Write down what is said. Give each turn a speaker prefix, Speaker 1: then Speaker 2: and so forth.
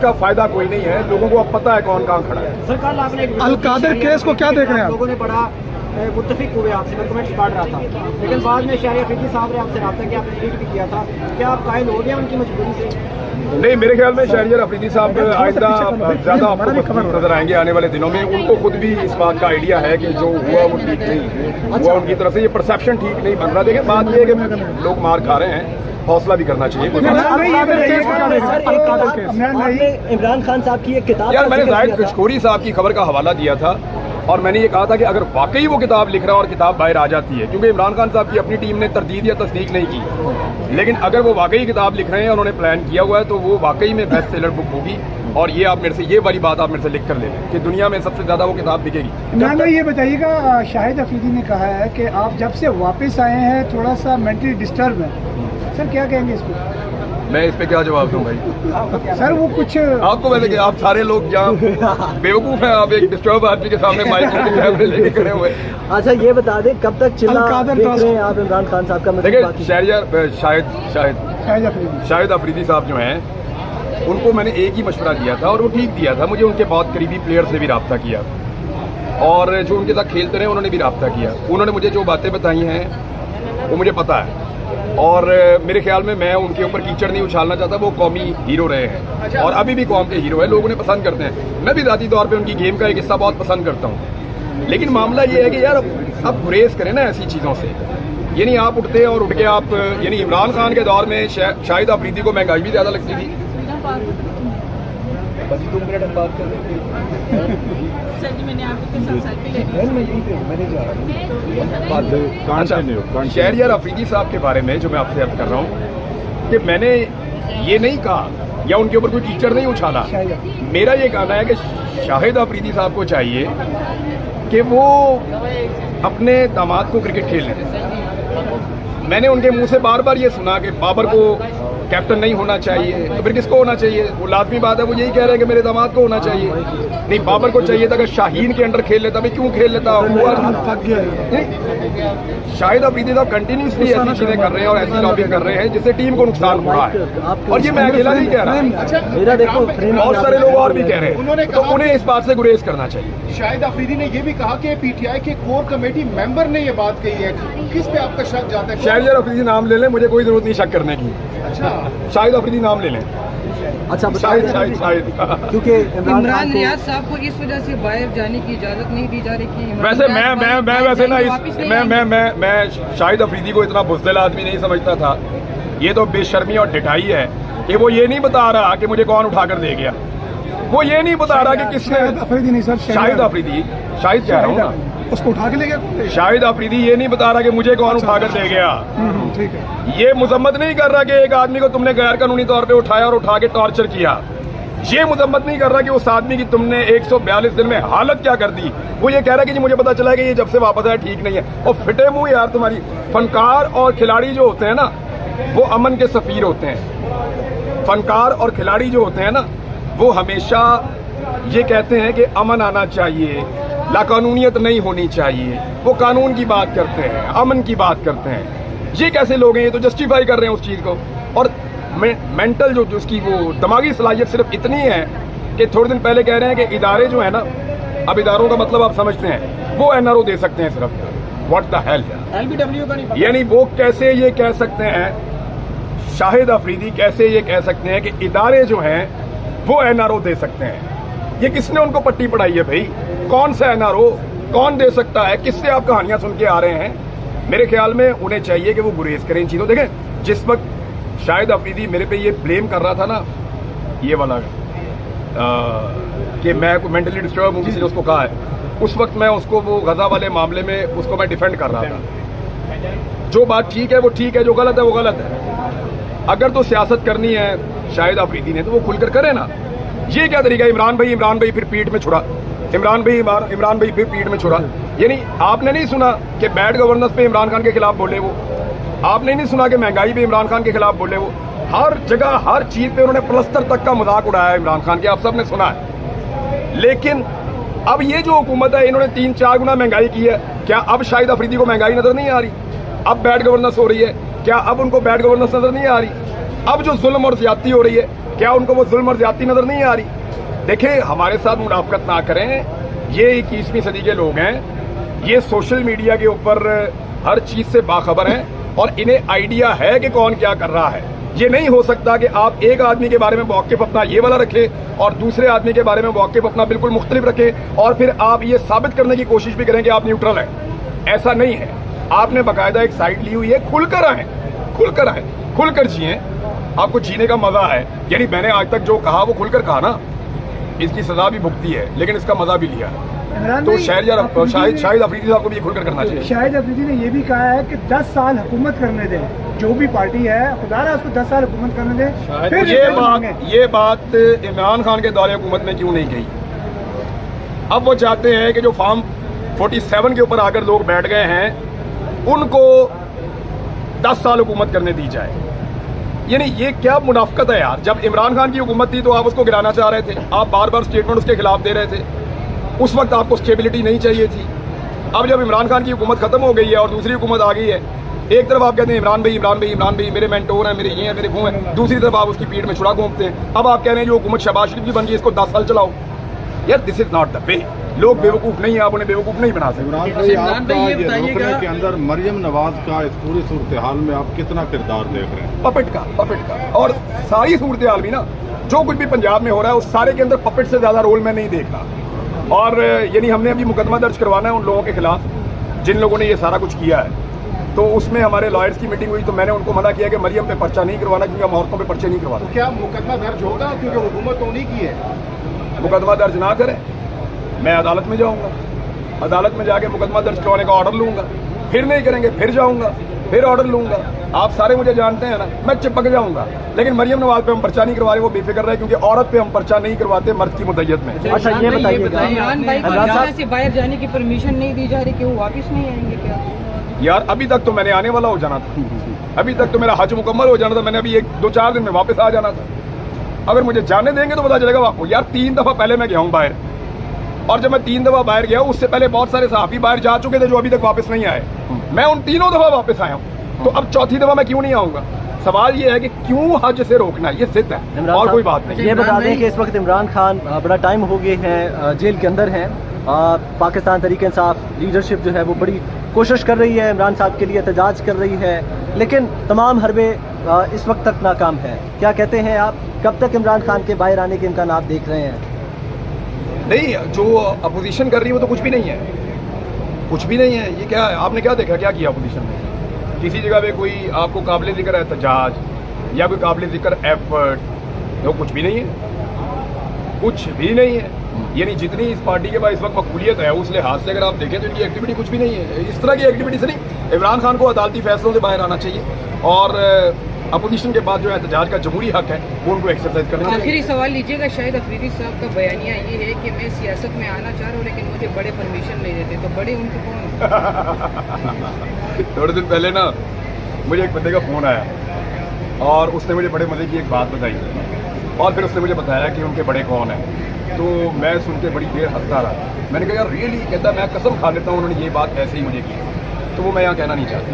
Speaker 1: उसका फायदा कोई नहीं है। लोगों को अब पता है कौन कहाँ खड़ा है।
Speaker 2: सर कल आपने
Speaker 3: अलकादर केस को क्या देख रहे हैं आप?
Speaker 2: लोगों ने बड़ा मुत्तफिक हुए आपसे, मैं कमेंट्स पढ़ रहा था, लेकिन बाद में शहरिया अफरीदी साहब ने आपसे रब्ता किया, आपने ट्वीट भी किया था, क्या आप कायल हो गया उनकी मजबूरी से?
Speaker 1: नहीं, मेरे ख्याल में शहरियार अफरीदी साहब आइंदा ज़्यादा आपको मजबूत नजर आएंगे आने वाले दिनों में। उनको खुद भी इस बात का आइडिया है कि जो हुआ वो ठीक नहीं हुआ, उनकी तरफ से ये परसेप्शन ठीक नहीं बन रहा। देखिए बात ये है कि लोग मार खा रहे हैं, हौसला भी करना चाहिए।
Speaker 2: इमरान खान साहब की एक किताब,
Speaker 1: यार मैंने जाहिद कशकोरी साहब की खबर का हवाला दिया था और मैंने ये कहा था कि अगर वाकई वो किताब लिख रहा है और किताब बाहर आ जाती है, क्योंकि इमरान खान साहब की अपनी टीम ने तरदीद या तस्दीक नहीं की, लेकिन अगर वो वाकई किताब लिख रहे हैं, उन्होंने प्लान किया हुआ है, तो वो वाकई में बेस्ट सेलर बुक होगी। और ये आप मेरे से, ये वाली बात आप मेरे से लिख कर ले लें कि दुनिया में सबसे ज्यादा वो किताब बिकेगी।
Speaker 3: इमरान भाई ये बताइएगा, शाहिद अफरीदी ने कहा है कि आप जब से वापस आए हैं थोड़ा सा मेंटली डिस्टर्ब है, सर क्या कहेंगे इसको?
Speaker 1: मैं इस पे क्या जवाब दूं भाई?
Speaker 3: सर वो कुछ
Speaker 1: आपको वैसे कि आप सारे लोग यहाँ बेवकूफ हैं, आप एक डिस्टर्ब आदमी के सामने माइक कैमरे लेके खड़े हुए।
Speaker 2: अच्छा ये बता दें कब तक चिल्ला देख रहे हैं आप इमरान खान साहब का?
Speaker 1: देखिए शाहिद अफरीदी साहब जो हैं, उनको मैंने एक ही मशवरा दिया था और वो ठीक दिया था। मुझे उनके बहुत करीबी प्लेयर से भी रब्ता किया और जो उनके साथ खेलते रहे उन्होंने भी रब्ता किया। उन्होंने मुझे जो बातें बताई हैं वो मुझे पता है और मेरे ख्याल में मैं उनके ऊपर कीचड़ नहीं उछालना चाहता। वो कौमी हीरो रहे हैं और अभी भी कौम के हीरो है, लोग उन्हें पसंद करते हैं। मैं भी ज़ाती तौर पे उनकी गेम का एक हिस्सा बहुत पसंद करता हूँ, लेकिन मामला ये है कि यार अब गुरेज करें ना ऐसी चीज़ों से। यानी आप उठते और उठ के आप, यानी इमरान खान के दौर में शाहिद अफरीदी को महंगाई भी ज़्यादा लगती थी। बस 2 मिनट हम बात कर रहे थे। शहरियार अफरीदी साहब के बारे में जो मैं आपसे अर्ज कर रहा हूँ कि मैंने ये नहीं कहा या उनके ऊपर कोई कीचड़ नहीं उछाला। मेरा ये कहना है कि शाहिद अफरीदी साहब को चाहिए कि वो अपने दामाद को क्रिकेट खेलने दें। मैंने उनके मुंह से बार बार ये सुना कि बाबर को कैप्टन नहीं होना चाहिए, तो फिर किसको होना चाहिए? वो लाजमी बात है, वो यही कह रहे हैं कि मेरे दामाद को होना चाहिए। नहीं, बाबर को चाहिए था कि शाहीन के अंडर खेल लेता। भाई क्यों खेल लेता? शाहिद अफरीदी साहब कंटिन्यूसली ऐसी चीजें कर रहे हैं और ऐसी लॉबिंग कर रहे हैं जिससे टीम को नुकसान हो रहा है। और ये मैं अकेला नहीं कह रहा,
Speaker 2: मेरा देखो
Speaker 1: बहुत सारे लोग और भी कह रहे हैं, तो उन्हें इस बात से गुरेज करना चाहिए।
Speaker 4: शाहिद अफरीदी ने यह भी कहा कि पीटीआई के कोर कमेटी मेंबर ने यह बात कही है, किस पे आपका शक जाता है?
Speaker 1: शाहिद अफरीदी नाम ले लें, मुझे कोई जरूरत नहीं शक करने की।
Speaker 4: अच्छा,
Speaker 1: शाहिद अफरीदी नाम ले लें।
Speaker 2: अच्छा
Speaker 1: शाहिद
Speaker 2: क्योंकि
Speaker 5: इमरान रियाज साहब को इस वजह से बाहर जाने की इजाजत नहीं दी जा रही कि
Speaker 1: वैसे मैं वैसे ना मैं शाहिद अफरीदी को इतना बुज़दिल आदमी नहीं समझता था। ये तो बेशर्मी और ढिठाई है कि वो ये नहीं बता रहा कि मुझे कौन उठाकर दे गया। वो ये नहीं बता रहा कि किसने,
Speaker 3: अफरीदी नहीं सर,
Speaker 1: शाहिद अफरीदी, शाहिद कह रहा हूँ ना,
Speaker 3: उसको उठा के ले गया। शाहिद
Speaker 1: अफरीदी ये नहीं बता रहा कि मुझे कौन उठाकर ले गया।
Speaker 3: ठीक है।
Speaker 1: ये मजम्मत नहीं कर रहा कि एक आदमी को तुमने गैर कानूनी तौर पे उठाया और उठा के टॉर्चर किया। ये मजम्मत नहीं कर रहा कि उस आदमी की तुमने 142 दिन में हालत क्या कर दी। वो ये कह रहा है कि मुझे पता चला कि ये जब से वापस आया ठीक नहीं है। और फिटे मुंह यार तुम्हारी। फनकार और खिलाड़ी जो होते हैं ना, वो अमन के सफीर होते हैं। फनकार और खिलाड़ी जो होते हैं ना, वो हमेशा ये कहते हैं कि अमन आना चाहिए, लाकानूनियत नहीं होनी चाहिए। वो कानून की बात करते हैं, अमन की बात करते हैं। ये कैसे लोग हैं? ये तो जस्टिफाई कर रहे हैं उस चीज़ को। और मेंटल जो उसकी वो दिमागी सलाहियत सिर्फ इतनी है कि थोड़े दिन पहले कह रहे हैं कि इदारे जो है ना, अब इदारों का मतलब आप समझते हैं, वो एनआरओ दे सकते हैं सिर्फ। What the hell?
Speaker 2: LBW का नहीं।
Speaker 1: यानी वो कैसे ये कह सकते हैं, शाहिद अफरीदी कैसे ये कह सकते हैं कि इदारे जो हैं वो एनआरओ दे सकते हैं? ये किसने उनको पट्टी पढ़ाई है भाई? कौन सा एनआरओ कौन दे सकता है? किससे आप कहानियां सुन के आ रहे हैं? मेरे ख्याल में उन्हें चाहिए कि वो गुरेज करें इन चीज़ों। देखें, जिस वक्त शाहिद अफरीदी मेरे पे ये ब्लेम कर रहा था ना, ये वाला कि मैं मेंटली डिस्टर्ब हूँ, किसी ने उसको कहा है, उस वक्त मैं उसको वो गजा वाले मामले में उसको मैं डिफेंड कर रहा था। जो बात ठीक है वो ठीक है, जो गलत है वो गलत है। अगर तो सियासत करनी है शाहिद अफरीदी ने तो वो खुलकर करे ना। ये क्या तरीका है? इमरान भाई फिर पीठ में छुड़ा, इमरान भाई फिर पीठ में छुड़ा। यानी आपने नहीं सुना कि बैड गवर्नेंस पे इमरान खान के खिलाफ बोले वो? आपने नहीं सुना कि महंगाई पे इमरान खान के खिलाफ बोले वो? हर जगह हर चीज पे उन्होंने प्लस्तर तक का मजाक उड़ाया इमरान खान के, आप सबने सुना है। लेकिन अब ये जो हुकूमत है, इन्होंने 3-4 गुना महंगाई की है। क्या अब शाहिद अफरीदी को महंगाई नजर नहीं आ रही? अब बैड गवर्नेंस हो रही है, क्या अब उनको बैड गवर्नेंस नजर नहीं आ रही? अब जो जुल्म और ज्यादती हो रही है, क्या उनको वो जुल्म और ज्यादती नजर नहीं आ रही? देखें, हमारे साथ मुनाफकत ना करें। ये 21वीं सदी के लोग हैं, ये सोशल मीडिया के ऊपर हर चीज से बाखबर हैं और इन्हें आइडिया है कि कौन क्या कर रहा है। ये नहीं हो सकता कि आप एक आदमी के बारे में मौक़िफ़ अपना ये वाला रखें और दूसरे आदमी के बारे में मौक़िफ़ अपना बिल्कुल मुख्तलिफ रखें और फिर आप ये साबित करने की कोशिश भी करें कि आप न्यूट्रल हैं। ऐसा नहीं है। आपने बाकायदा एक साइड ली हुई है, खुलकर आए, खुलकर आए, खुलकर जिए। आपको जीने का मजा है। यानी मैंने आज तक जो कहा वो खुलकर कहा ना, इसकी सजा भी भुगती है लेकिन इसका मजा भी लिया है। तो शाहिद अफरीदी साहब को भी ये खुलकर करना चाहिए।
Speaker 3: शाहिद अफरीदी ने ये भी कहा है कि 10 साल हुकूमत करने दें, जो भी पार्टी है खुदा रहा उसको 10 साल हुकूमत करने दें। फिर
Speaker 1: ये बात इमरान खान के दौरे हुकूमत ने क्यों नहीं कही? अब वो चाहते हैं कि जो फॉर्म 47 के ऊपर आकर लोग बैठ गए हैं उनको 10 साल हुकूमत करने दी जाए। यानी ये क्या मुनाफकत है यार। जब इमरान खान की हुकूमत थी तो आप उसको गिराना चाह रहे थे, आप बार बार स्टेटमेंट उसके खिलाफ दे रहे थे, उस वक्त आपको स्टेबिलिटी नहीं चाहिए थी। अब जब इमरान खान की हुकूमत खत्म हो गई है और दूसरी हुकूमत आ गई है, एक तरफ आप कहते हैं इमरान भाई इमरान भाई इमरान भाई मेरे मेंटोर हैं, मेरे ये हैं, मेरे वो हैं, दूसरी तरफ आप उसकी पीठ में छुरा घूमते हैं। अब आप कह रहे हैं जो हुकूमत शहबाज शरीफ की बन गई इसको 10 साल चलाओ। यार this is not the way. लोग बेवकूफ नहीं है, आप उन्हें बेवकूफ नहीं बना सकते।
Speaker 6: इमरान भाई, आपका ये रोकने के अंदर मरियम नवाज का इस पूरी सूरत हाल में आप कितना किरदार देख रहे हैं?
Speaker 1: पपेट का और सारी सूरत हाल भी ना, जो कुछ भी पंजाब में हो रहा है उस सारे के अंदर पपेट से ज्यादा रोल मैं नहीं देख रहा। और यानी हमने अभी मुकदमा दर्ज करवाना है उन लोगों के खिलाफ जिन लोगों ने ये सारा कुछ किया है। तो उसमें हमारे लॉयर्स की मीटिंग हुई तो मैंने उनको मना किया कि मरियम पे पर्चा नहीं करवाना क्योंकि हम औरतों पे पर्चे नहीं करवाते।
Speaker 4: तो क्या मुकदमा दर्ज होगा क्योंकि हुकूमत तो उन्हीं की है?
Speaker 1: मुकदमा दर्ज ना करें, मैं अदालत में जाऊंगा, अदालत में जाके मुकदमा दर्ज करवाने का ऑर्डर लूंगा, फिर नहीं करेंगे फिर जाऊंगा, फिर ऑर्डर लूंगा। आप सारे मुझे जानते हैं ना, मैं चिपक जाऊंगा। लेकिन मरियम नवाज पे हम पर्चा नहीं करवा रहे, वो बेफिक्र रहे क्योंकि औरत पे हम पर्चा नहीं करवाते मर्द की मुद्दत में।
Speaker 2: अच्छा ये बताइएगा,
Speaker 5: इमरान भाई को यहाँ से बाहर जाने की परमिशन नहीं दी जा रही कि वो वापस नहीं आएंगे क्या?
Speaker 1: यार अभी तक तो मैंने आने वाला हो जाना था, अभी तक तो मेरा हज मुकम्मल हो जाना था, मैंने अभी 1-2-4 दिन में वापस आ जाना था। अगर मुझे जाने देंगे तो पता चलेगा। यार 3 दफा पहले मैं गया हूँ बाहर, और जब मैं 3 दफा बाहर गया उससे पहले बहुत सारे सहाफी बाहर जा चुके थे जो अभी तक वापस नहीं आए। मैं उन 3 दफा वापस आया हूँ, तो अब 4थी दफा मैं क्यों नहीं आऊंगा? सवाल ये है कि क्यों हज से रोकना है, ये जिद है और कोई बात नहीं।
Speaker 2: ये बता दें कि इस वक्त इमरान खान बड़ा टाइम हो गए हैं जेल के अंदर हैं। पाकिस्तान तहरीक इंसाफ लीडरशिप जो है वो बड़ी कोशिश कर रही है, इमरान साहब के लिए एहतजाज कर रही है, लेकिन तमाम हरबे इस वक्त तक नाकाम है। क्या कहते हैं आप, कब तक इमरान खान के बाहर आने के इम्कान आप देख रहे हैं?
Speaker 1: नहीं, जो अपोजिशन कर रही है वो तो कुछ भी नहीं है, कुछ भी नहीं है। ये क्या है? आपने क्या देखा, क्या किया अपोजिशन ने? किसी जगह पे कोई आपको काबिल जिक्र एहतजाज या कोई काबिल जिक्र एफर्ट, वो कुछ भी नहीं है, कुछ भी नहीं है। यानी जितनी इस पार्टी के पास इस वक्त मकबूलियत है उस लिहाज से अगर आप देखें तो इनकी एक्टिविटी कुछ भी नहीं है। इस तरह की एक्टिविटी से नहीं, इमरान खान को अदालती फैसलों से बाहर आना चाहिए और अपोजिशन के बाद जो एहतजाज का जमहूरी हक है वो उनको एक्सरसाइज करना चाहिए।
Speaker 5: आखिरी सवाल लीजिएगा, शाहिद अफरीदी साहब का बयानिया ये है कि मैं सियासत में आना चाह रहा हूँ लेकिन मुझे बड़े परमिशन नहीं देते, तो बड़े उनके कौन?
Speaker 1: थोड़े दिन पहले ना मुझे एक बंदे का फोन आया और उसने मुझे बड़े मजे की एक बात बताई और फिर उसने मुझे बताया कि उनके बड़े कौन हैं। तो मैं सुन के बड़ी देर हंसता रहा। मैंने कहा यार रियली? कहता मैं कसम खा लेता हूँ उन्होंने ये बात ऐसे ही मुझे की। तो वो मैं यहाँ कहना नहीं चाहता।